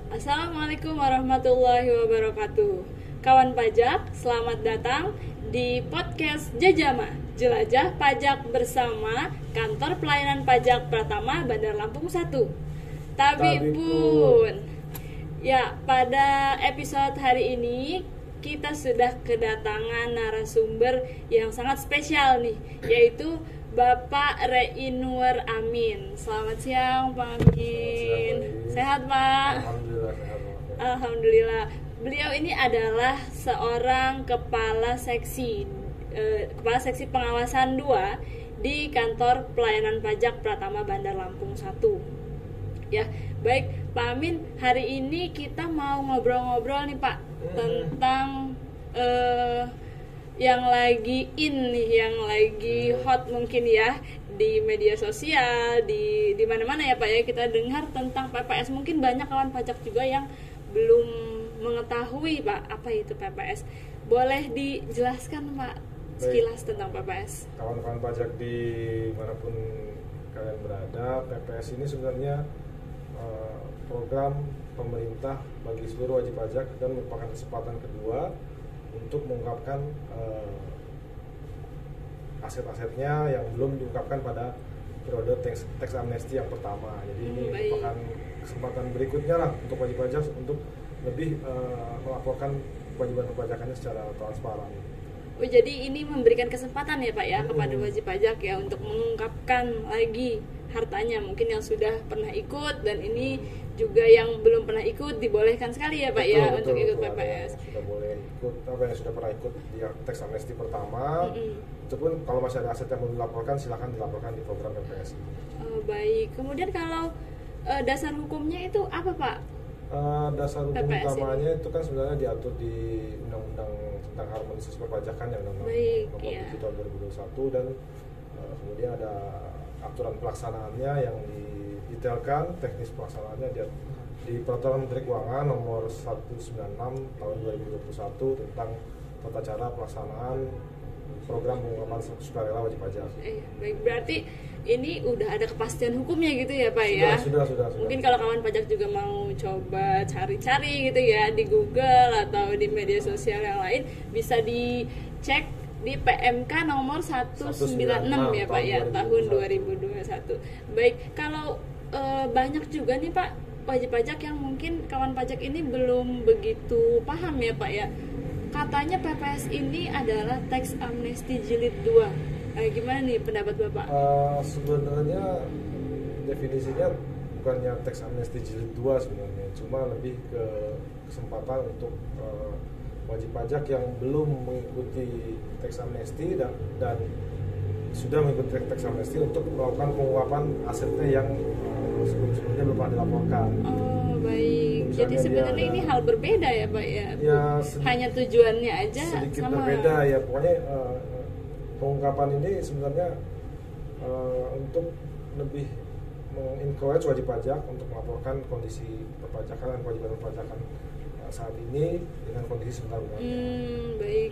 Assalamualaikum warahmatullahi wabarakatuh. Kawan pajak, selamat datang di podcast Jajama, Jelajah Pajak bersama Kantor Pelayanan Pajak Pratama Bandar Lampung 1. Tabipun. Ya, pada episode hari ini kita sudah kedatangan narasumber yang sangat spesial nih, yaitu Bapak Reinur Amin. Selamat siang Pak Amin. Sehat Pak? Alhamdulillah sehat. Alhamdulillah. Beliau ini adalah seorang kepala seksi pengawasan 2 di Kantor Pelayanan Pajak Pratama Bandar Lampung 1. Ya, baik Pak Amin, hari ini kita mau ngobrol-ngobrol nih Pak tentang yang lagi in nih, yang lagi hot mungkin ya di media sosial, di mana-mana ya Pak ya, kita dengar tentang PPS. Mungkin banyak kawan pajak juga yang belum mengetahui Pak apa itu PPS. Boleh dijelaskan Pak sekilas tentang PPS? Kawan-kawan pajak di manapun kalian berada, PPS ini sebenarnya program pemerintah bagi seluruh wajib pajak dan merupakan kesempatan kedua untuk mengungkapkan aset-asetnya yang belum diungkapkan pada periode tax amnesty yang pertama. Jadi ini merupakan kesempatan berikutnya lah untuk wajib pajak untuk lebih melaporkan kewajiban perpajakannya secara transparan. Oh, jadi ini memberikan kesempatan ya Pak ya kepada wajib pajak ya untuk mengungkapkan lagi hartanya, mungkin yang sudah pernah ikut dan ini juga yang belum pernah ikut dibolehkan sekali ya Pak untuk ikut PPS. Sudah boleh ikut, yang sudah pernah ikut di tax amnesty pertama, itu pun kalau masih ada aset yang belum dilaporkan silakan dilaporkan di program PPS. Oh, baik. Kemudian kalau dasar hukumnya itu apa Pak? Dasar hukum PPS utamanya itu kan sebenarnya diatur di Undang-Undang tentang Harmonisasi Perpajakan yang Nomor 7 tahun 2021 dan kemudian ada aturan pelaksanaannya yang didetailkan teknis pelaksanaannya di Peraturan Menteri Keuangan Nomor 196 tahun 2021 tentang tata cara pelaksanaan program pengungkapan sukarela wajib pajak. Baik, berarti ini udah ada kepastian hukumnya gitu ya Pak ya? Sudah. Mungkin kalau kawan pajak juga mau coba cari-cari gitu ya di Google atau di media sosial yang lain, bisa dicek di PMK nomor 196 ya Pak ya, tahun 2021. Baik, kalau banyak juga nih Pak wajib pajak yang mungkin kawan pajak ini belum begitu paham ya Pak ya. Katanya PPS ini adalah tax amnesty jilid 2. Gimana nih pendapat Bapak? Sebenarnya definisinya bukannya tax amnesty jilid 2 sebenarnya, cuma lebih ke kesempatan untuk wajib pajak yang belum mengikuti tax amnesty dan sudah mengikuti tax amnesty untuk melakukan pengungkapan asetnya yang sebelum-sebelumnya belum pernah dilaporkan. Oh, baik. Jadi sebenarnya ini hal berbeda ya Pak ya? Hanya tujuannya aja sedikit sama. berbeda ya, pokoknya pengungkapan ini sebenarnya untuk lebih mengencourage wajib pajak untuk melaporkan kondisi perpajakan dan kewajiban perpajakan saat ini dengan kondisi sebenarnya. Baik.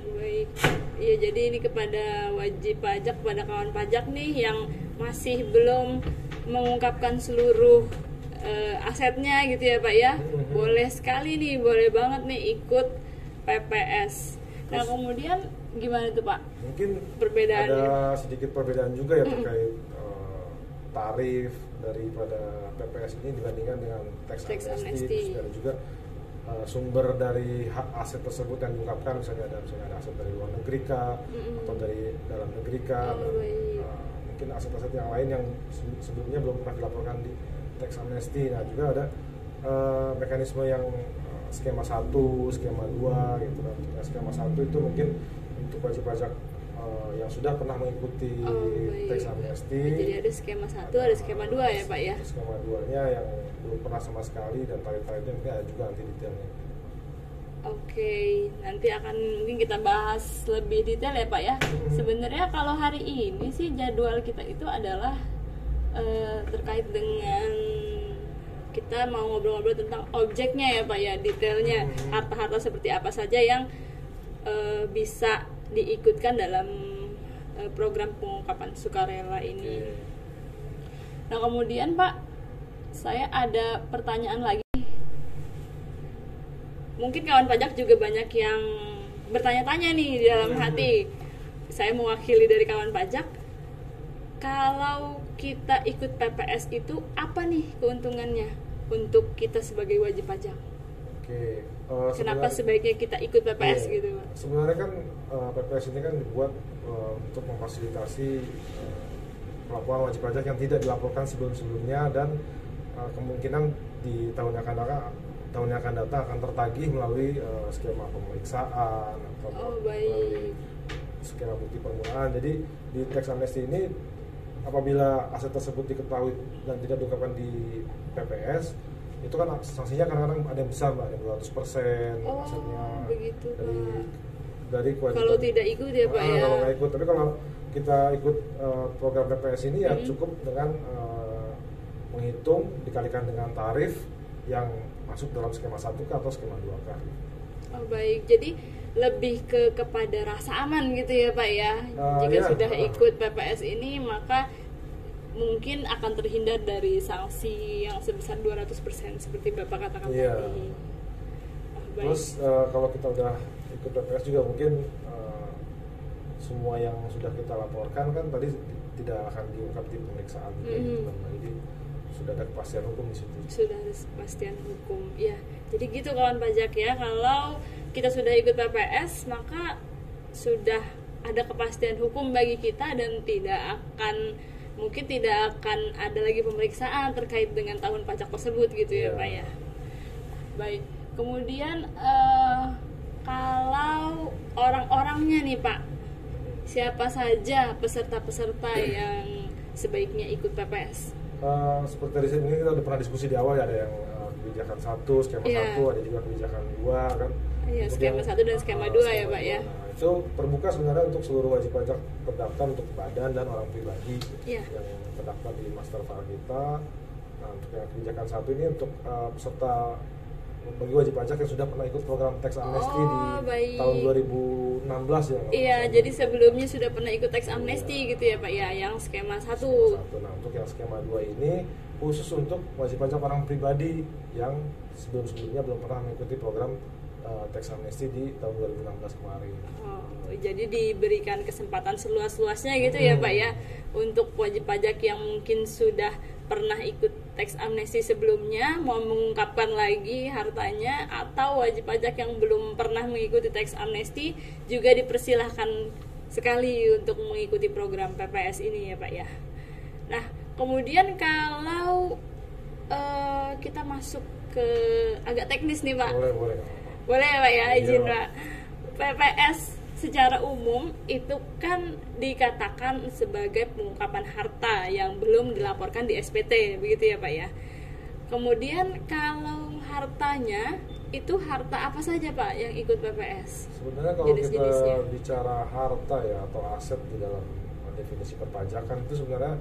Iya, jadi ini kepada wajib pajak, kepada kawan pajak nih yang masih belum mengungkapkan seluruh asetnya gitu ya Pak ya. Boleh sekali nih, boleh banget nih ikut PPS. Nah, kemudian gimana tuh Pak? Mungkin perbedaannya? Ada sedikit perbedaan juga ya terkait tarif daripada PPS ini dibandingkan dengan tax amnesty. Terus ada juga sumber dari hak aset tersebut yang diungkapkan, misalnya ada aset dari luar negeri kah atau dari dalam negeri kah, mungkin aset-aset yang lain yang sebelumnya belum pernah dilaporkan di tax amnesty. Nah, juga ada mekanisme yang skema 1, skema 2 gitu kan. Skema 1 itu mungkin untuk wajib pajak yang sudah pernah mengikuti tax amnesty. Jadi ada skema 1, ada skema 2 ya Pak ya. Skema 2-nya yang belum pernah sama sekali dan tarif-tarifnya mungkin ada juga nanti detailnya. Oke, nanti akan mungkin kita bahas lebih detail ya Pak ya. Sebenarnya kalau hari ini sih jadwal kita itu adalah terkait dengan kita mau ngobrol-ngobrol tentang objeknya ya Pak ya, detailnya harta-harta seperti apa saja yang bisa diikutkan dalam program pengungkapan sukarela ini. Nah, kemudian Pak, saya ada pertanyaan lagi. mungkin kawan pajak juga banyak yang bertanya-tanya nih di dalam hati. Saya mewakili dari kawan pajak, kalau kita ikut PPS itu apa nih keuntungannya untuk kita sebagai wajib pajak? Oke. Kenapa sebaiknya kita ikut PPS gitu? Sebenarnya kan PPS ini kan dibuat untuk memfasilitasi pelaporan wajib pajak yang tidak dilaporkan sebelum-sebelumnya, dan kemungkinan di tahun yang akan datang akan tertagih melalui skema pemeriksaan atau melalui skema bukti permulaan. Jadi di tax amnesty ini, apabila aset tersebut diketahui dan tidak diungkapkan di PPS, itu kan sanksinya kadang-kadang ada yang besar, ada 200% asetnya begitu, dari kewajiban. Kalau tidak ikut ya Pak ya. Kalau nggak ikut, tapi kalau kita ikut program PPS ini ya cukup dengan menghitung dikalikan dengan tarif yang masuk dalam skema 1K atau skema 2K. Oh baik, jadi lebih kepada rasa aman gitu ya Pak ya. Jika sudah ikut PPS ini, maka mungkin akan terhindar dari sanksi yang sebesar 200% seperti Bapak katakan tadi. Terus kalau kita udah ikut PPS juga mungkin semua yang sudah kita laporkan kan tadi tidak akan diungkap di pemeriksaan. Jadi sudah ada kepastian hukum di situ. Sudah ada kepastian hukum. Ya, jadi gitu kawan pajak ya. Kalau kita sudah ikut PPS, maka sudah ada kepastian hukum bagi kita dan mungkin tidak akan ada lagi pemeriksaan terkait dengan tahun pajak tersebut gitu ya Pak ya. Baik. Kemudian kalau orang-orangnya nih Pak, siapa saja peserta-peserta yang sebaiknya ikut PPS? Seperti dari sini kita udah pernah diskusi di awal ya, ada yang kebijakan 1, skema 1, ada juga kebijakan 2 kan. Iya, skema 1 dan skema 2 ya Pak ya. Nah, itu terbuka sebenarnya untuk seluruh wajib pajak terdaftar, untuk badan dan orang pribadi yang terdaftar di master file kita. Nah, untuk yang kebijakan 1 ini untuk peserta bagi wajib pajak yang sudah pernah ikut program tax amnesty di tahun 2016 ya. Iya, jadi sebelumnya sudah pernah ikut tax amnesty gitu ya Pak ya, yang skema 1. Nah, untuk yang skema 2 ini khusus untuk wajib pajak orang pribadi yang sebelum-sebelumnya belum pernah mengikuti program tax amnesty di tahun 2016 kemarin. Jadi diberikan kesempatan seluas-luasnya gitu ya Pak ya, untuk wajib pajak yang mungkin sudah pernah ikut tax amnesty sebelumnya mau mengungkapkan lagi hartanya, atau wajib pajak yang belum pernah mengikuti tax amnesty juga dipersilahkan sekali untuk mengikuti program PPS ini ya Pak ya. Nah, kemudian kalau kita masuk ke agak teknis nih Pak. Boleh ya Pak ya, izin Pak. PPS secara umum itu kan dikatakan sebagai pengungkapan harta yang belum dilaporkan di SPT, begitu ya Pak ya. Kemudian kalau hartanya itu harta apa saja Pak yang ikut PPS? Sebenarnya kalau kita bicara harta ya atau aset di dalam definisi perpajakan, itu sebenarnya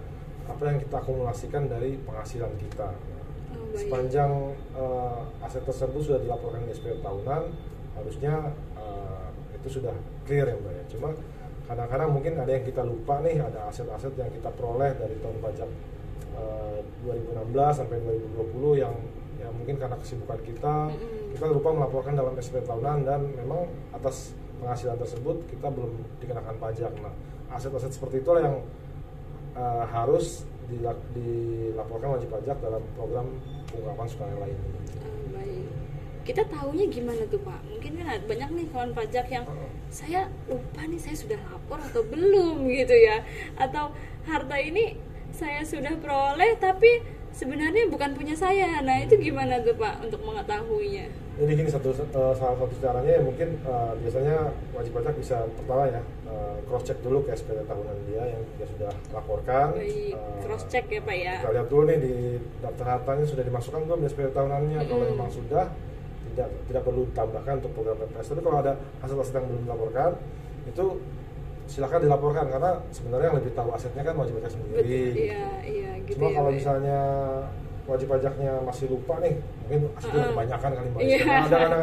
apa yang kita akumulasikan dari penghasilan kita. Sepanjang aset tersebut sudah dilaporkan di SPT tahunan, harusnya itu sudah clear ya Mbak ya. Cuma kadang-kadang mungkin ada yang kita lupa nih, ada aset-aset yang kita peroleh dari tahun pajak 2016 sampai 2020 yang mungkin karena kesibukan kita lupa melaporkan dalam SPT tahunan, dan memang atas penghasilan tersebut kita belum dikenakan pajak. Nah, aset-aset seperti itulah yang harus dilaporkan wajib pajak dalam program pengungkapan sukarela ini. Baik. Kita tahunya gimana tuh Pak? Mungkin kan banyak nih kawan pajak yang saya lupa nih, saya sudah lapor atau belum gitu ya, atau harta ini saya sudah peroleh tapi sebenarnya bukan punya saya. Nah, itu gimana tuh Pak untuk mengetahuinya? Jadi gini, salah satu caranya ya mungkin biasanya wajib pajak bisa pertama ya cross check dulu ke SPT tahunan dia yang dia sudah laporkan. Cross check ya Pak ya. Kita lihat dulu nih di daftar hartanya sudah dimasukkan belum di SPT tahunannya. Kalau memang sudah, tidak perlu ditambahkan untuk program PPS. Tapi kalau ada aset-aset yang belum dilaporkan, itu silakan dilaporkan, karena sebenarnya yang lebih tahu asetnya kan wajib pajak sendiri. Iya, gitu. Cuma ya, kalau misalnya wajib pajaknya masih lupa nih, mungkin asetnya kebanyakan kali Mbak. Ada kan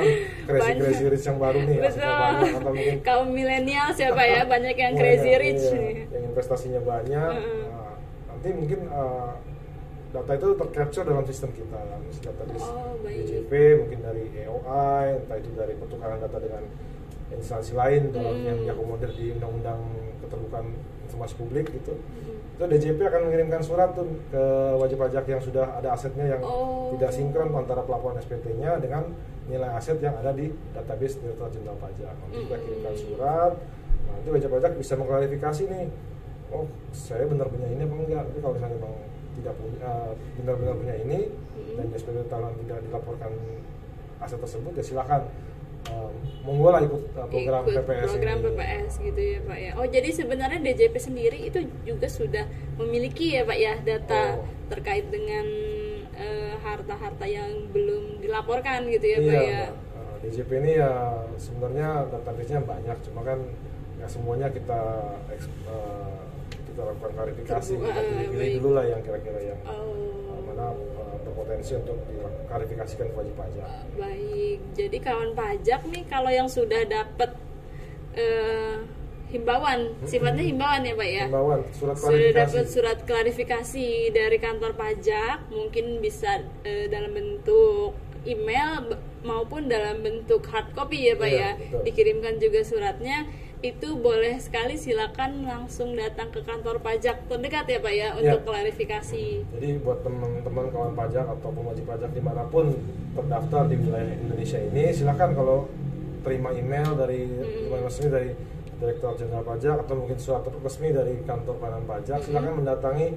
crazy rich yang baru nih. Betul. Atau mungkin kaum milenial siapa ya, banyak yang crazy rich. Yang investasinya banyak. Nanti mungkin data itu tercapture dalam sistem kita, data di DJP, mungkin dari EOI, entah itu dari pertukaran data dengan instansi lain dalam yang diakomodir di Undang-Undang Keterbukaan Informasi Publik gitu. Itu DJP akan mengirimkan surat tuh ke wajib pajak yang sudah ada asetnya yang tidak sinkron antara pelaporan SPT-nya dengan nilai aset yang ada di database Direktorat Jenderal Pajak. Nanti kita kirimkan surat, nanti wajib pajak bisa mengklarifikasi nih, oh saya benar punya ini apa enggak. Tapi kalau misalnya memang tidak punya, benar-benar punya ini dan di SPT tahunan tidak dilaporkan aset tersebut, ya silakan monggo lah ikut program PPS gitu ya Pak ya. Oh jadi sebenarnya DJP sendiri itu juga sudah memiliki ya Pak ya data terkait dengan harta-harta yang belum dilaporkan gitu ya Pak ya. DJP ini ya sebenarnya database-nya banyak, cuma kan ya semuanya kita lakukan klarifikasi, kita pilih dulu lah yang kira-kira yang mana berpotensi untuk diklarifikasikan ke wajib pajak. Baik, jadi kawan pajak nih kalau yang sudah dapat himbauan, sifatnya himbauan ya Pak ya? Himbauan, surat klarifikasi. Sudah dapat surat klarifikasi dari kantor pajak, mungkin bisa dalam bentuk email maupun dalam bentuk hard copy ya Pak ya? Betul. Dikirimkan juga suratnya. Itu boleh sekali silakan langsung datang ke kantor pajak terdekat ya Pak ya untuk klarifikasi. Jadi buat teman-teman kawan pajak ataupun wajib pajak dimanapun terdaftar di wilayah Indonesia ini, silakan kalau terima email dari resmi dari Direktorat Jenderal Pajak atau mungkin surat resmi dari kantor pelayanan pajak, silakan mendatangi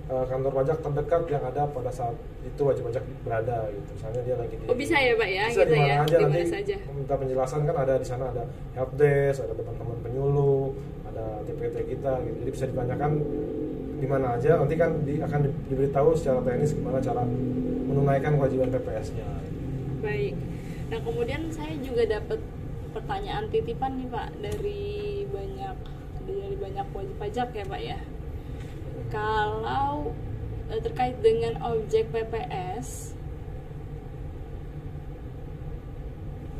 kantor pajak terdekat yang ada pada saat itu wajib pajak berada gitu. Misalnya dia lagi di bisa ya Pak ya, bisa gitu ya, aja, dimana nanti saja. Minta penjelasan kan ada di sana, ada helpdesk, ada teman-teman penyuluh, ada TPT kita gitu. Jadi bisa ditanyakan di mana aja, nanti kan akan diberitahu secara teknis gimana cara menunaikan kewajiban PPS-nya. Baik. Nah, kemudian saya juga dapat pertanyaan titipan nih Pak dari banyak wajib pajak ya Pak ya. Kalau terkait dengan objek PPS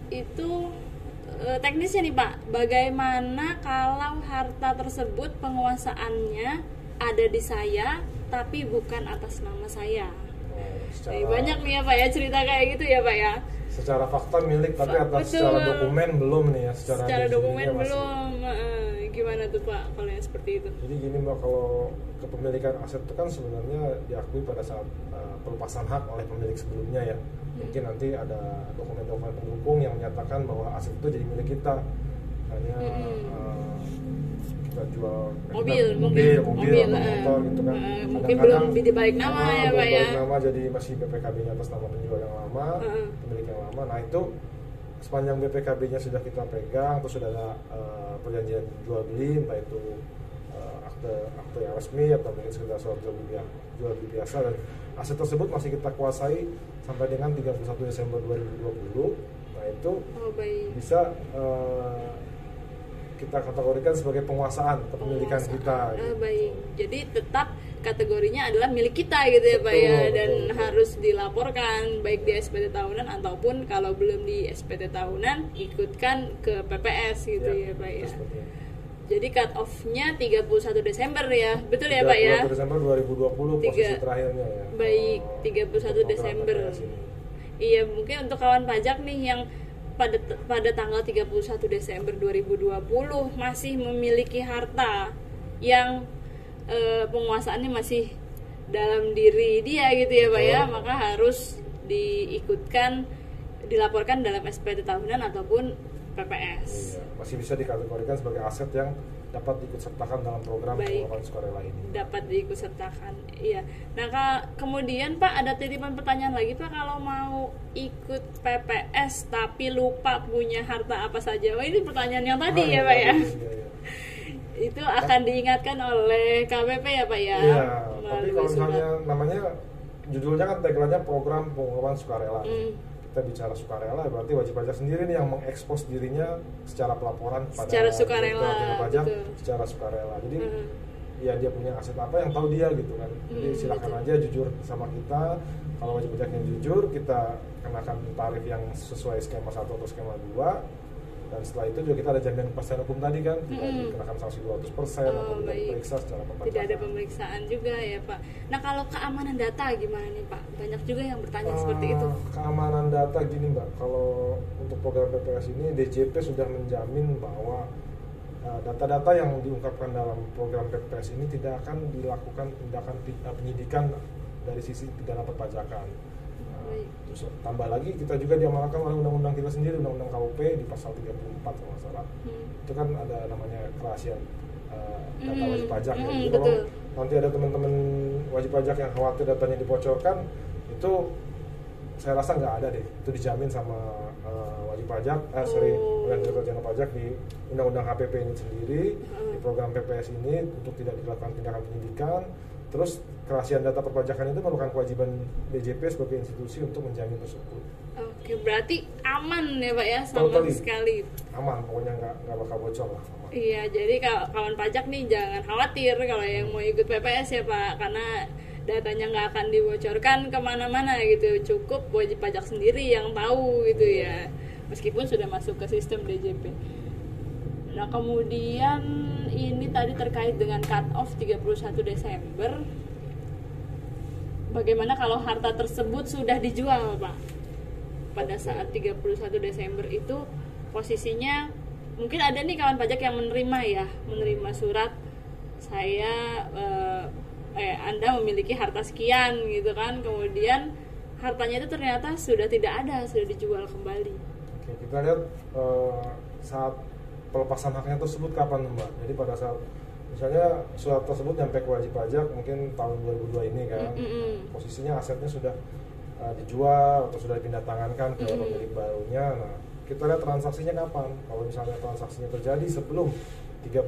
itu teknisnya nih Pak, bagaimana kalau harta tersebut penguasaannya ada di saya tapi bukan atas nama saya? Banyak nih ya Pak ya cerita kayak gitu ya Pak ya. Secara fakta milik tapi atas secara dokumen belum nih ya, secara dokumen belum. Gimana tuh Pak kalau yang seperti itu? Jadi gini Mbak, kalau kepemilikan aset itu kan sebenarnya diakui pada saat pelepasan hak oleh pemilik sebelumnya ya. Mungkin nanti ada dokumen-dokumen pendukung yang menyatakan bahwa aset itu jadi milik kita. Hanya kita jual mobil atau motor gitu kan. Mungkin belum dibalik nama ya Pak ya. Nama jadi masih BPKB-nya atas nama penjual yang lama, pemilik yang lama. Nah itu sepanjang BPKB-nya sudah kita pegang, terus sudah ada perjanjian jual beli, entah itu akte yang resmi atau mungkin sekedar surat jual beli biasa, dan aset tersebut masih kita kuasai sampai dengan 31 Desember 2020. Nah itu bisa kita kategorikan sebagai penguasaan kepemilikan kita. Baik, jadi tetap kategorinya adalah milik kita gitu ya Pak ya, dan harus dilaporkan baik di SPT tahunan ataupun kalau belum di SPT tahunan ikutkan ke PPS gitu ya Pak ya. Jadi cut off-nya 31 Desember ya, betul ya Pak ya? 31 Desember 2020 posisi terakhirnya ya. Baik, 31 Desember. Iya, mungkin untuk kawan pajak nih yang pada tanggal 31 Desember 2020 masih memiliki harta yang penguasaannya masih dalam diri dia gitu ya Pak ya, maka harus dilaporkan dalam SPT tahunan ataupun PPS. Iya, masih bisa dikategorikan sebagai aset yang dapat diikutsertakan dalam program pengelolaan sukarela ini. Dapat diikutsertakan, iya. Nah, kemudian Pak ada titipan pertanyaan lagi Pak, kalau mau ikut PPS tapi lupa punya harta apa saja. Wah ini pertanyaan yang tadi ya Pak ya. Iya. Itu akan diingatkan oleh KPP ya Pak ya. Iya. Tapi kalau misalnya namanya judulnya kan tagline-nya program pengelolaan sukarela. Kita bicara sukarela berarti wajib pajak sendiri nih yang mengekspos dirinya secara pelaporan pada secara sukarela pajak secara sukarela. Jadi ya dia punya aset apa yang tahu dia gitu kan. Jadi silakan aja jujur sama kita. Kalau wajib pajaknya jujur, kita kenakan tarif yang sesuai skema 1 atau skema 2. Dan setelah itu juga kita ada jaminan kepastian hukum tadi kan, tidak dikenakan sanksi 200% atau tidak diperiksa secara perpajakan. Tidak ada pemeriksaan juga ya Pak. Nah kalau keamanan data gimana nih Pak? Banyak juga yang bertanya seperti itu. Keamanan data gini Mbak, kalau untuk program PPS ini DJP sudah menjamin bahwa data-data yang diungkapkan dalam program PPS ini tidak akan dilakukan tindakan penyidikan dari sisi pidana perpajakan. Terus tambah lagi kita juga diamanatkan oleh undang-undang kita sendiri, undang-undang KUP di pasal 34 kalau nggak salah. Itu kan ada namanya kerahasiaan data wajib pajak ya. Jadi kalau nanti ada teman-teman wajib pajak yang khawatir datanya dibocorkan, itu saya rasa nggak ada deh. Itu dijamin sama wajib pajak, Direktur Jenderal Pajak di undang-undang HPP ini sendiri, di program PPS ini untuk tidak dilakukan tindakan penyidikan. Terus kerahasiaan data perpajakan itu merupakan kewajiban DJP sebagai institusi untuk menjamin tersebut. Oke, berarti aman ya Pak ya, sama sekali. Aman, pokoknya nggak bakal bocor lah. Aman. Iya, jadi kawan pajak nih jangan khawatir kalau yang mau ikut PPS ya Pak, karena datanya nggak akan dibocorkan kemana-mana gitu, cukup wajib pajak sendiri yang tahu gitu ya, meskipun sudah masuk ke sistem DJP. Nah kemudian ini tadi terkait dengan cut off 31 Desember. Bagaimana kalau harta tersebut sudah dijual Pak? Pada saat 31 Desember itu posisinya mungkin ada nih kawan pajak yang menerima surat saya Anda memiliki harta sekian gitu kan, kemudian hartanya itu ternyata sudah tidak ada, sudah dijual kembali. Oke, kita lihat saat pelepasan haknya tersebut kapan Mbak? Jadi pada saat misalnya surat tersebut nyampe ke wajib pajak mungkin tahun 2002 ini kan, posisinya asetnya sudah dijual atau sudah dipindah tangankan ke pemilik barunya. Nah, kita lihat transaksinya kapan. Kalau misalnya transaksinya terjadi sebelum 31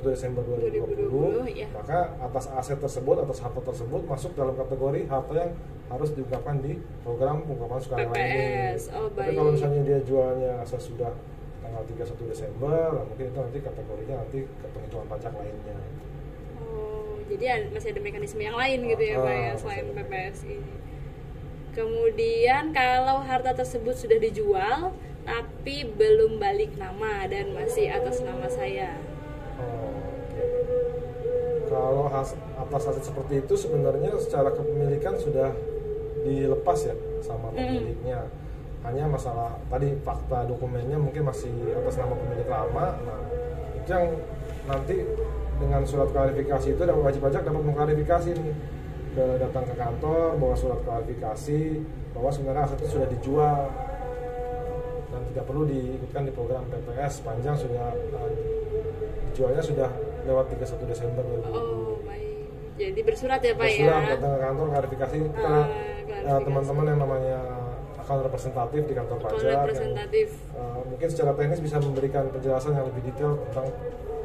Desember 2020, ya. Maka atas aset tersebut, atas harta tersebut masuk dalam kategori harta yang harus diungkapkan di program pengungkapan sukarela ini. Tapi kalau misalnya dia jualnya sesudah tanggal 31 Desember, mungkin itu nanti kategorinya nanti ke penghitungan pajak lainnya. Oh, jadi masih ada mekanisme yang lain gitu ya Pak ya, selain PPS ini. Kemudian kalau harta tersebut sudah dijual tapi belum balik nama dan masih atas nama saya. Okay. Kalau atas aset seperti itu sebenarnya secara kepemilikan sudah dilepas ya sama pemiliknya. Hanya masalah tadi fakta dokumennya mungkin masih atas nama pemilik lama. Nah, itu yang nanti dengan surat klarifikasi itu wajib pajak dapat mengklarifikasi nih, datang ke kantor bawa surat klarifikasi bahwa sebenarnya aset itu sudah dijual dan tidak perlu diikutkan di program PPS sepanjang sudah dijualnya sudah lewat 31 Desember 2020. Oh, baik. Jadi bersurat ya Pak ya? Bersurat, datang ke kantor klarifikasi. Teman-teman yang namanya account representatif di kantor pajak mungkin secara teknis bisa memberikan penjelasan yang lebih detail tentang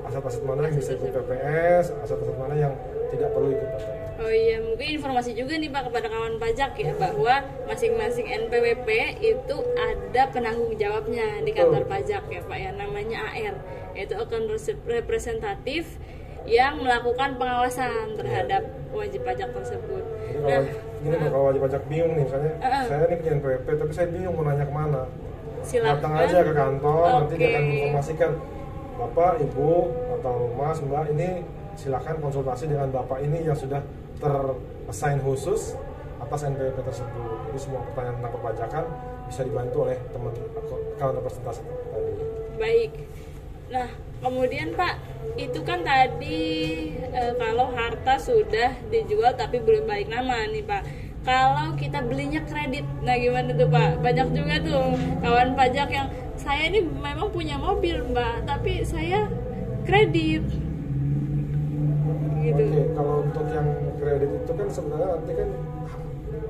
aset-aset mana yang bisa ikut PPS, aset-aset mana yang tidak perlu ikut PPS. Oh iya, mungkin informasi juga nih Pak kepada kawan pajak ya, bahwa masing-masing NPWP itu ada penanggung jawabnya di kantor pajak ya Pak ya, namanya AR, yaitu account representatif yang melakukan pengawasan terhadap wajib pajak tersebut. Jadi kalau wajib pajak bingung nih, misalnya saya ini punya NPWP tapi saya bingung mau nanya kemana, datang aja ke kantor, nanti dia akan menginformasikan Bapak, Ibu, atau Mas, Mbak, ini silakan konsultasi dengan Bapak ini yang sudah terassign khusus atas NPWP tersebut. Jadi semua pertanyaan tentang perpajakan bisa dibantu oleh teman account representasi tadi. Baik. Nah, kemudian Pak, itu kan tadi kalau harta sudah dijual tapi belum balik nama nih Pak. Kalau kita belinya kredit, nah gimana tuh Pak? Banyak juga tuh kawan pajak yang saya ini memang punya mobil Mbak, tapi saya kredit. Gitu. Oke, kalau untuk yang kredit itu kan sebenarnya nanti kan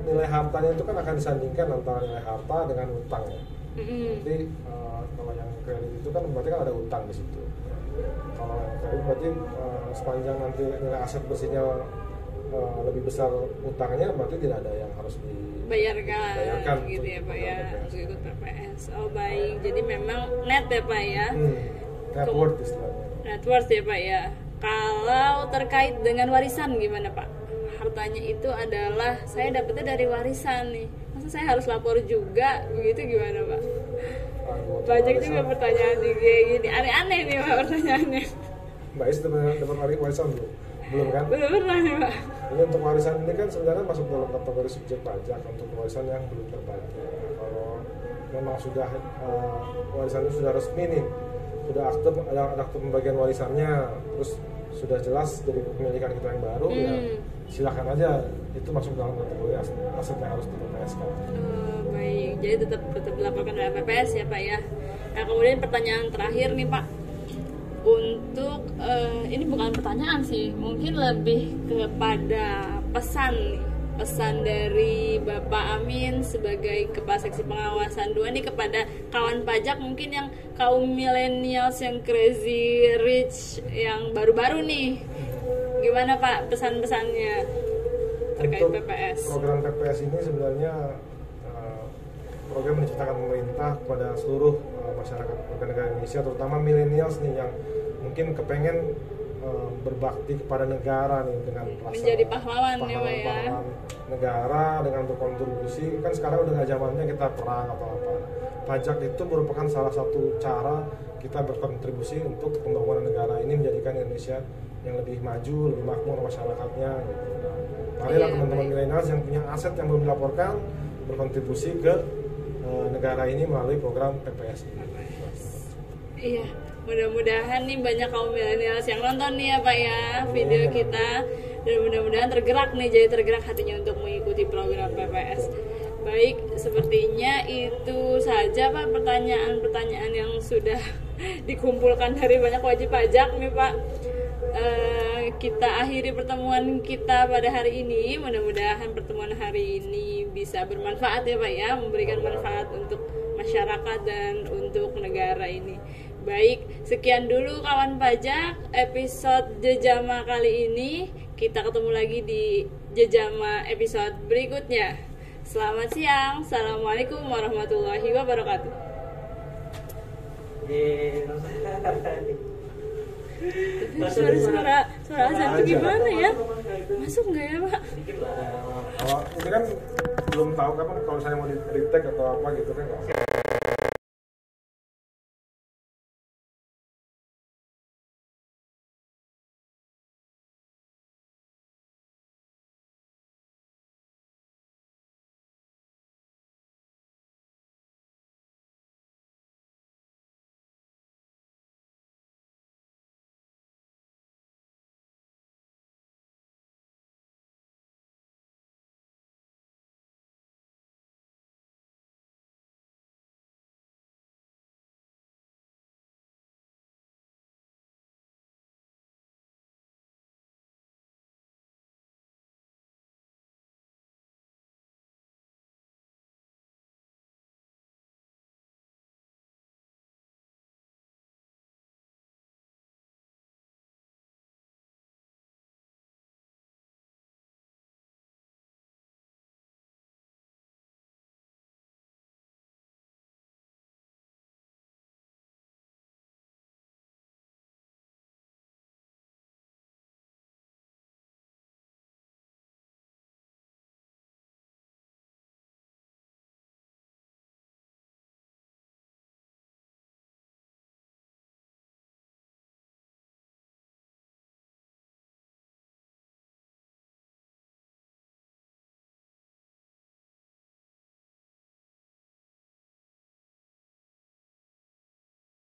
nilai hartanya itu kan akan disandingkan antara nilai harta dengan utang ya. Jadi kalau yang kredit itu kan berarti kan ada utang di situ. Kalau yang kredit berarti sepanjang nanti nilai aset bersihnya lebih besar utangnya, berarti tidak ada yang harus dibayarkan gitu ya Pak ya, untuk ikut PPS. Oh baik, jadi memang net ya Pak ya. Net worth istilahnya. Net worth ya Pak ya. Kalau terkait dengan warisan gimana Pak? Hartanya itu adalah saya dapetnya dari warisan nih, masa saya harus lapor juga, begitu gimana Pak? Banyak juga pertanyaan kayak gini, aneh-aneh nih Pak pertanyaannya. Mbak Is dapat warisan belum? Belum kan? Belum pernah nih Pak. Ini untuk warisan ini kan sebenarnya masuk dalam kategori subjek pajak untuk warisan yang belum terbagi. Kalau memang sudah warisan itu sudah resmi nih, sudah ada akte pembagian warisannya, terus sudah jelas dari kepemilikan kita yang baru, ya silakan aja, itu masuk dalam kategori aset yang harus di-PPS-kan. Baik, jadi tetap dilaporkan oleh PPS ya Pak ya. Nah kemudian pertanyaan terakhir nih Pak, untuk ini bukan pertanyaan sih, mungkin lebih kepada pesan nih. Pesan dari Bapak Amin sebagai Kepala Seksi Pengawasan 2 nih kepada kawan pajak mungkin yang kaum millennials yang crazy rich yang baru-baru nih, gimana Pak pesan-pesannya terkait untuk PPS? Program PPS ini sebenarnya program yang diciptakan pemerintah kepada seluruh masyarakat warga negara Indonesia, terutama millennials nih yang mungkin kepengen berbakti kepada negara nih dengan menjadi pahlawan negara dengan berkontribusi. Kan sekarang udah nggak zamannya kita perang atau apa. Pajak itu merupakan salah satu cara kita berkontribusi untuk pembangunan negara ini, menjadikan Indonesia yang lebih maju, lebih makmur masyarakatnya gitu. Nah, marilah teman-teman milenial yang punya aset yang belum dilaporkan berkontribusi ke negara ini melalui program PPS ini. Iya, mudah-mudahan nih banyak kaum milenials yang nonton nih ya Pak ya video kita, dan mudah-mudahan tergerak nih, jadi tergerak hatinya untuk mengikuti program PPS. Baik, sepertinya itu saja Pak pertanyaan-pertanyaan yang sudah dikumpulkan dari banyak wajib pajak nih Pak. Kita akhiri pertemuan kita pada hari ini. Mudah-mudahan pertemuan hari ini bisa bermanfaat ya Pak ya, memberikan manfaat untuk masyarakat dan untuk negara ini. Baik, sekian dulu kawan pajak episode Jejama kali ini. Kita ketemu lagi di Jejama episode berikutnya. Selamat siang. Assalamualaikum warahmatullahi wabarakatuh. Suara azan itu gimana ya? Masuk nggak ya Pak? Kalau ini kan belum tahu kapan kalau saya mau di retake atau apa gitu kan.